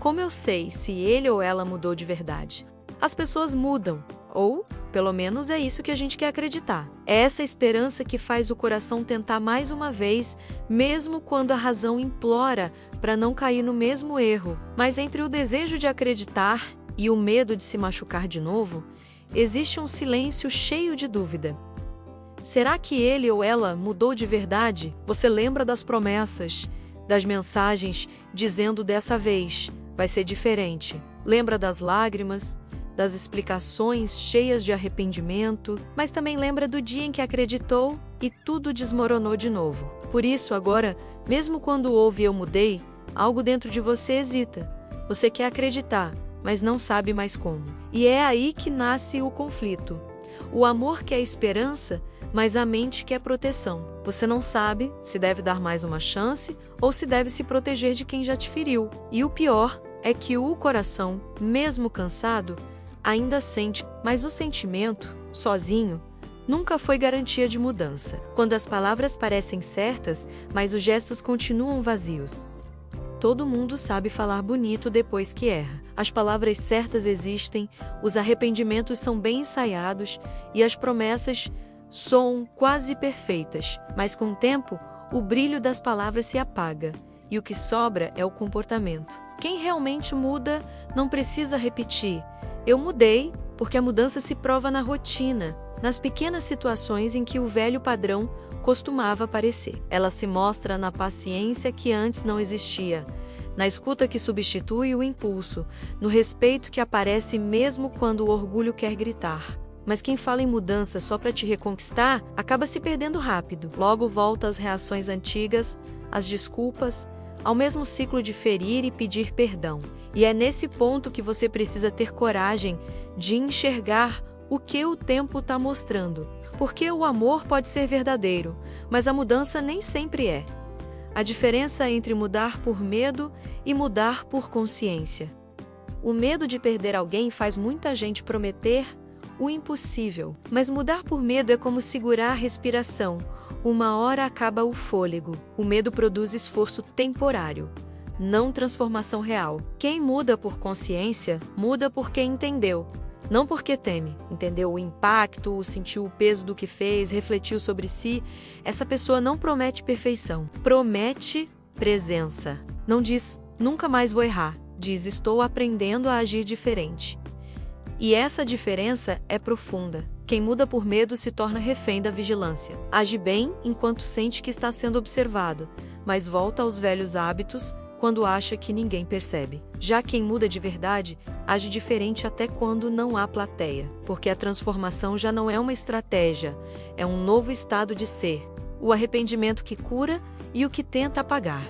Como eu sei se ele ou ela mudou de verdade? As pessoas mudam, ou, pelo menos, é isso que a gente quer acreditar. É essa esperança que faz o coração tentar mais uma vez, mesmo quando a razão implora para não cair no mesmo erro. Mas entre o desejo de acreditar e o medo de se machucar de novo, existe um silêncio cheio de dúvida. Será que ele ou ela mudou de verdade? Você lembra das promessas, das mensagens dizendo dessa vez vai ser diferente. Lembra das lágrimas, das explicações cheias de arrependimento, mas também lembra do dia em que acreditou e tudo desmoronou de novo. Por isso, agora, mesmo quando ouve "eu mudei", algo dentro de você hesita. Você quer acreditar, mas não sabe mais como. E é aí que nasce o conflito. O amor quer esperança, mas a mente quer proteção. Você não sabe se deve dar mais uma chance ou se deve se proteger de quem já te feriu. E o pior é que o coração, mesmo cansado, ainda sente, mas o sentimento, sozinho, nunca foi garantia de mudança. Quando as palavras parecem certas, mas os gestos continuam vazios. Todo mundo sabe falar bonito depois que erra. As palavras certas existem, os arrependimentos são bem ensaiados e as promessas soam quase perfeitas. Mas com o tempo, o brilho das palavras se apaga e o que sobra é o comportamento. Quem realmente muda não precisa repetir "eu mudei", porque a mudança se prova na rotina, nas pequenas situações em que o velho padrão costumava aparecer. Ela se mostra na paciência que antes não existia, na escuta que substitui o impulso, no respeito que aparece mesmo quando o orgulho quer gritar. Mas quem fala em mudança só para te reconquistar, acaba se perdendo rápido. Logo volta às reações antigas, às desculpas, ao mesmo ciclo de ferir e pedir perdão. E é nesse ponto que você precisa ter coragem de enxergar o que o tempo está mostrando. Porque o amor pode ser verdadeiro, mas a mudança nem sempre é. A diferença entre mudar por medo e mudar por consciência. O medo de perder alguém faz muita gente prometer o impossível. Mas mudar por medo é como segurar a respiração. Uma hora acaba o fôlego. O medo produz esforço temporário, não transformação real. Quem muda por consciência, muda porque entendeu. Não porque teme. Entendeu o impacto, sentiu o peso do que fez, refletiu sobre si. Essa pessoa não promete perfeição. Promete presença. Não diz, "nunca mais vou errar". Diz, "estou aprendendo a agir diferente". E essa diferença é profunda. Quem muda por medo se torna refém da vigilância. Age bem enquanto sente que está sendo observado, mas volta aos velhos hábitos quando acha que ninguém percebe. Já quem muda de verdade, age diferente até quando não há plateia, porque a transformação já não é uma estratégia, é um novo estado de ser, o arrependimento que cura e o que tenta apagar.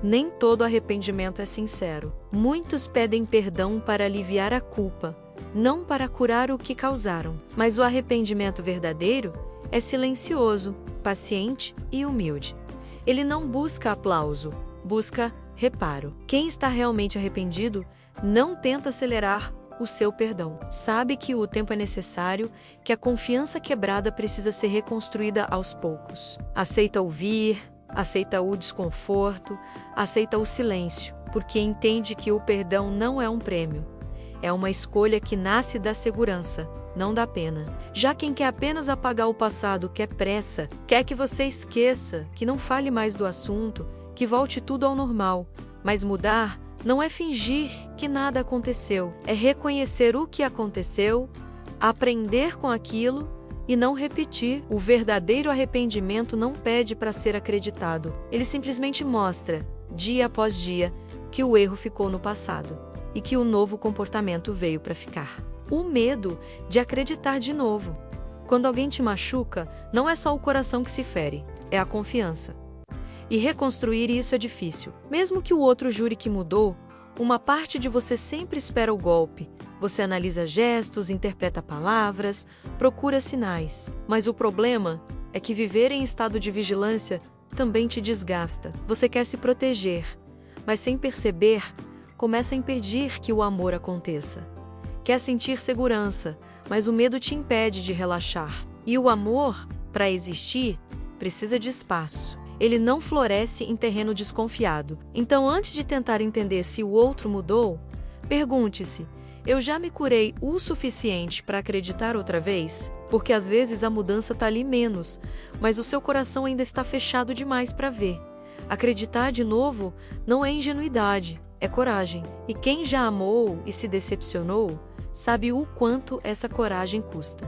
Nem todo arrependimento é sincero. Muitos pedem perdão para aliviar a culpa, não para curar o que causaram. Mas o arrependimento verdadeiro é silencioso, paciente e humilde. Ele não busca aplauso, busca reparo. Quem está realmente arrependido não tenta acelerar o seu perdão. Sabe que o tempo é necessário, que a confiança quebrada precisa ser reconstruída aos poucos. Aceita ouvir, aceita o desconforto, aceita o silêncio, porque entende que o perdão não é um prêmio. É uma escolha que nasce da segurança, não da pena. Já quem quer apenas apagar o passado quer pressa, quer que você esqueça, que não fale mais do assunto, que volte tudo ao normal. Mas mudar não é fingir que nada aconteceu, é reconhecer o que aconteceu, aprender com aquilo e não repetir. O verdadeiro arrependimento não pede para ser acreditado. Ele simplesmente mostra, dia após dia, que o erro ficou no passado e que o novo comportamento veio para ficar. O medo de acreditar de novo. Quando alguém te machuca, não é só o coração que se fere, é a confiança. E reconstruir isso é difícil. Mesmo que o outro jure que mudou, uma parte de você sempre espera o golpe. Você analisa gestos, interpreta palavras, procura sinais. Mas o problema é que viver em estado de vigilância também te desgasta. Você quer se proteger, mas sem perceber, começa a impedir que o amor aconteça. Quer sentir segurança, mas o medo te impede de relaxar. E o amor, para existir, precisa de espaço. ele não floresce em terreno desconfiado. Então, antes de tentar entender se o outro mudou, pergunte-se: eu já me curei o suficiente para acreditar outra vez? Porque às vezes a mudança está ali menos, mas o seu coração ainda está fechado demais para ver. Acreditar de novo não é ingenuidade, é coragem. E quem já amou e se decepcionou, sabe o quanto essa coragem custa.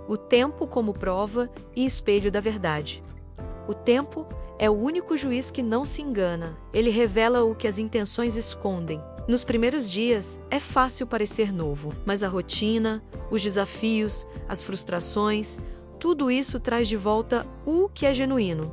O tempo como prova e espelho da verdade. O tempo é o único juiz que não se engana. Ele revela o que as intenções escondem. Nos primeiros dias, é fácil parecer novo, mas a rotina, os desafios, as frustrações, tudo isso traz de volta o que é genuíno.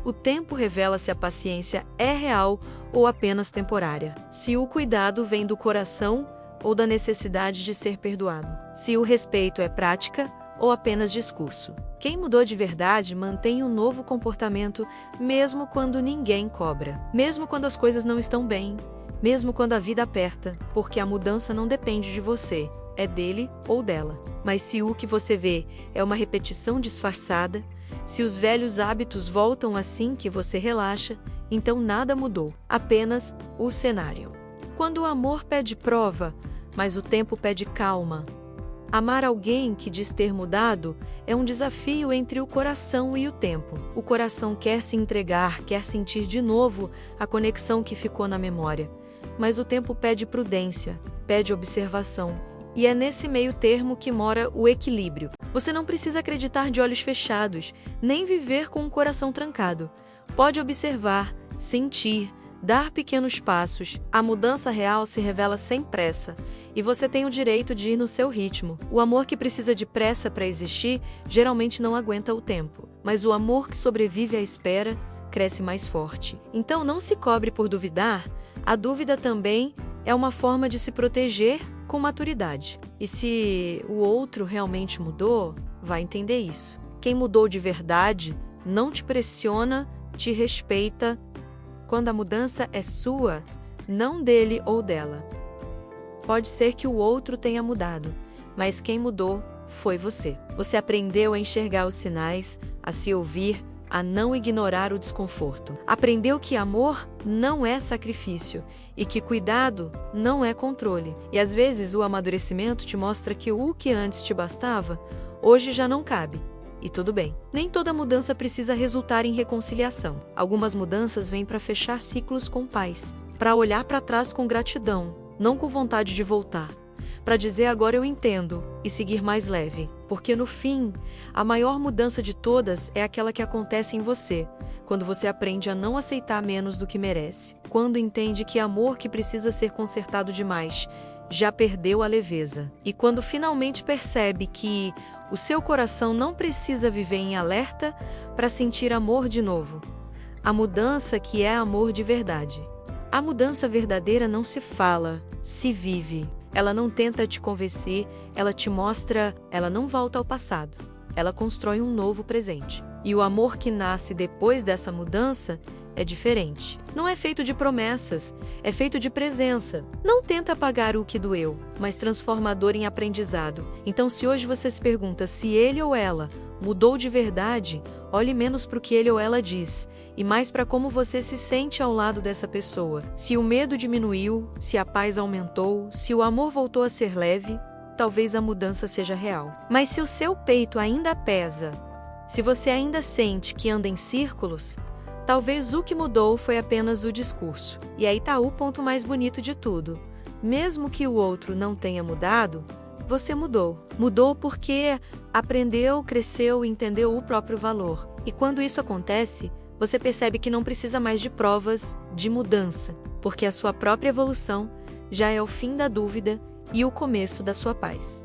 O tempo revela se a paciência é real ou apenas temporária, se o cuidado vem do coração ou da necessidade de ser perdoado, se o respeito é prática ou apenas discurso. Quem mudou de verdade mantém um novo comportamento mesmo quando ninguém cobra, mesmo quando as coisas não estão bem, mesmo quando a vida aperta, porque a mudança não depende de você, é dele ou dela. Mas se o que você vê é uma repetição disfarçada, se os velhos hábitos voltam assim que você relaxa, então nada mudou, apenas o cenário. Quando o amor pede prova, mas o tempo pede calma. Amar alguém que diz ter mudado é um desafio entre o coração e o tempo. O coração quer se entregar, quer sentir de novo a conexão que ficou na memória. Mas o tempo pede prudência, pede observação. E é nesse meio termo que mora o equilíbrio. Você não precisa acreditar de olhos fechados, nem viver com o coração trancado. Pode observar, sentir, dar pequenos passos. A mudança real se revela sem pressa, e você tem o direito de ir no seu ritmo. O amor que precisa de pressa para existir geralmente não aguenta o tempo, mas o amor que sobrevive à espera cresce mais forte. Então não se cobre por duvidar. A dúvida também é uma forma de se proteger com maturidade. E se o outro realmente mudou, vai entender isso. Quem mudou de verdade não te pressiona, te respeita. Quando a mudança é sua, não dele ou dela. Pode ser que o outro tenha mudado, mas quem mudou foi você. Você aprendeu a enxergar os sinais, a se ouvir, a não ignorar o desconforto. Aprendeu que amor não é sacrifício e que cuidado não é controle. E às vezes o amadurecimento te mostra que o que antes te bastava, hoje já não cabe. E tudo bem. Nem toda mudança precisa resultar em reconciliação. Algumas mudanças vêm para fechar ciclos com paz, para olhar para trás com gratidão, não com vontade de voltar. Para dizer agora eu entendo e seguir mais leve, porque no fim, a maior mudança de todas é aquela que acontece em você, quando você aprende a não aceitar menos do que merece, quando entende que amor que precisa ser consertado demais já perdeu a leveza, e quando finalmente percebe que o seu coração não precisa viver em alerta para sentir amor de novo. A mudança que é amor de verdade. A mudança verdadeira não se fala, se vive. Ela não tenta te convencer, ela te mostra, ela não volta ao passado. Ela constrói um novo presente. E o amor que nasce depois dessa mudança é diferente. Não é feito de promessas, é feito de presença. Não tenta apagar o que doeu, mas transforma a dor em aprendizado. Então, se hoje você se pergunta se ele ou ela mudou de verdade, olhe menos para o que ele ou ela diz e mais para como você se sente ao lado dessa pessoa. Se o medo diminuiu, se a paz aumentou, se o amor voltou a ser leve, talvez a mudança seja real. Mas se o seu peito ainda pesa, se você ainda sente que anda em círculos, talvez o que mudou foi apenas o discurso. E aí tá o ponto mais bonito de tudo. Mesmo que o outro não tenha mudado, você mudou. Mudou porque aprendeu, cresceu e entendeu o próprio valor. E quando isso acontece, você percebe que não precisa mais de provas de mudança, porque a sua própria evolução já é o fim da dúvida e o começo da sua paz.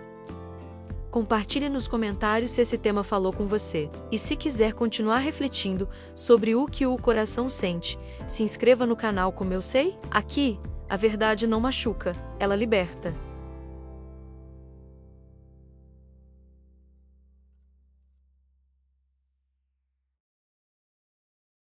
Compartilhe nos comentários se esse tema falou com você. E se quiser continuar refletindo sobre o que o coração sente, se inscreva no canal Como Eu Sei. Aqui, a verdade não machuca, ela liberta.